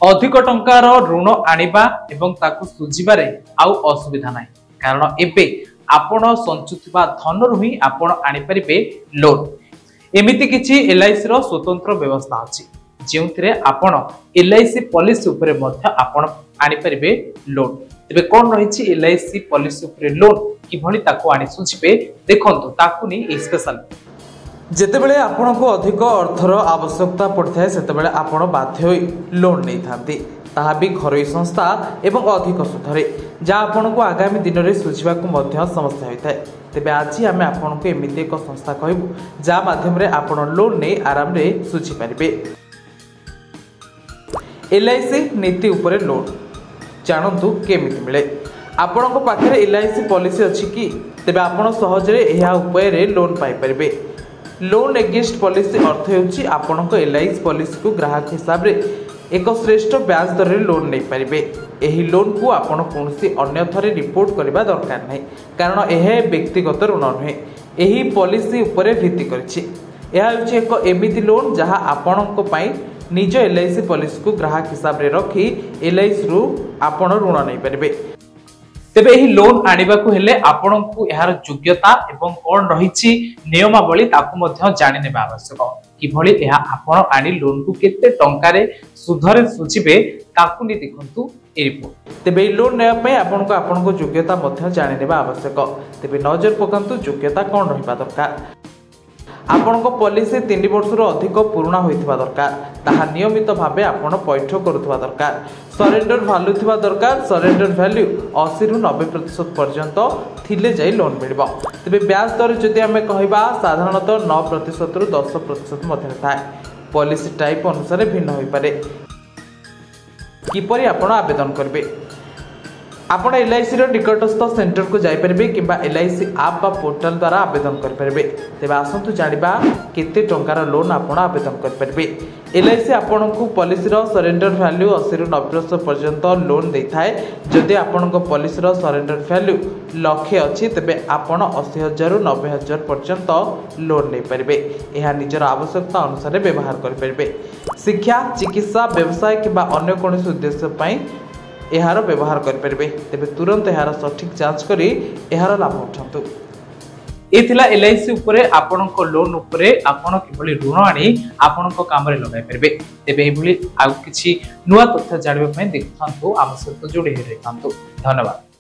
अधिक टंकार ऋण आनिबा एवं ताकु सुझिबारे आउ असुविधा नाही कारण एबे आपण संचुथिबा धन रु ही आपण आनि परिबे लोन। एमिति किछि एलआईसी रो स्वतंत्र व्यवस्था अछि जेउथिरे आपण एलआईसी पॉलिसी उपरे मध्य आपण आनि परिबे लोन। तबे कोन रहिछि एलआईसी पॉलिसी उपरे लोन कि भली ताकु आनि सुझिबे देखंतु ताकु नि ए स्पेशल जेतेबेले आपनको अधिक अर्थर आवश्यकता पड़ता सेतेबेले आपण बाध्य होई लोन नै थांती ताहा भी घरोई संस्था एवं अधिक सुधरे जा आपनको आगामी दिन रे सुझिबा को मध्य समस्या होइथाय। तेबे आज आमे आपनको एमिति एक संस्था कहबु जा माध्यम रे आपण लोन नै आराम रे सुझि परिबे। एलआईसी नीति उपरे लोन जानंतु केमिति मिले। आपनको पाखरे एलआईसी पॉलिसी अछि कि तेबे आपण सहज रे एहा उपाय रे लोन पाई परिबे। लोन एगेंस्ट पॉलिसी अर्थ होउची आपनको एलआईसी पॉलिसी को ग्राहक हिसाब रे एक श्रेष्ठ ब्याज दर रे लोन नै परिबे। एही लोन को आपण कोनसी अन्य थरे रिपोर्ट करबा दरकार नै कारण एहे व्यक्तिगत ऋण नहे एही पॉलिसी उपरे भित्ति करछि। एहा होउची एक एमिति लोन जहा आपनको पई निज एलआईसी पॉलिसी को ग्राहक हिसाब रे रखी एलआईसी रु आपण ऋण नै परिबे। तेबे एही लोन आनिबा को हेले आपनकु यार योग्यता एवं कोन रहिछि नियमावली ताकु मध्य जानि नेबा आवश्यक कि भली एहा आपण आनि लोन को केते टंका रे सुधरे सुझिबे ताकु नि देखंतु ए रिपोर्ट। तेबे लोन नेबा पय आपनको योग्यता मध्य जानि नेबा आवश्यक। तेबे नजर पकंतु योग्यता कोन रहिबा दरकार। आपनको पॉलिसी 3 वर्ष रो अधिक पुराना होइथिबा दरकार ताहा नियमित भाबे आपण पैठ करूथबा दरकार। सरेंडर वैल्यू थिबा दरकार। सरेंडर वैल्यू 80 रु 90% पर्यंत थिले जाई लोन मिलबो। तबे ब्याज दर जदि हमें कहबा साधारणतः 9% रु 10% मध्ये थाए। पॉलिसी टाइप अनुसार भिन्न होई पारे। किपरि आपण आवेदन करबे आपण एलआईसी रो निकटस्थ सेंटर को जाई परबे किबा एलआईसी ऐप बा पोर्टल द्वारा आवेदन कर परबे। तेबे आसंतु जानिबा केते टंकार लोन आपण आवेदन कर परबे। एलआईसी आपनको पॉलिसी रो सरेंडर वैल्यू 80 रु 90% पर्यंत लोन देथाय। जदि आपनको पॉलिसी रो सरेंडर वैल्यू लक्ष्य अछि तबे आपण 80,000 रु 90,000 पर्यंत लोन ले परबे। एहा निजर आवश्यकता अनुसार व्यवहार कर परबे। शिक्षा चिकित्सा व्यवसाय किबा अन्य कोनोसी उद्देश्य पई एहार व्यवहार कर परबे। तेबे तुरंत एहार सठिक जांच करी एहार लाभ उठांतु। एथिला एलआईसी उपरे आपनको लोन उपरे आपण किभली ऋण आनी आपनको काम रे लगाय परबे। तेबे एभली आ किछि नुवा तथ्य जानिबा पय देखथांतु आम सहित जोडी हे रहथांतु। धन्यवाद।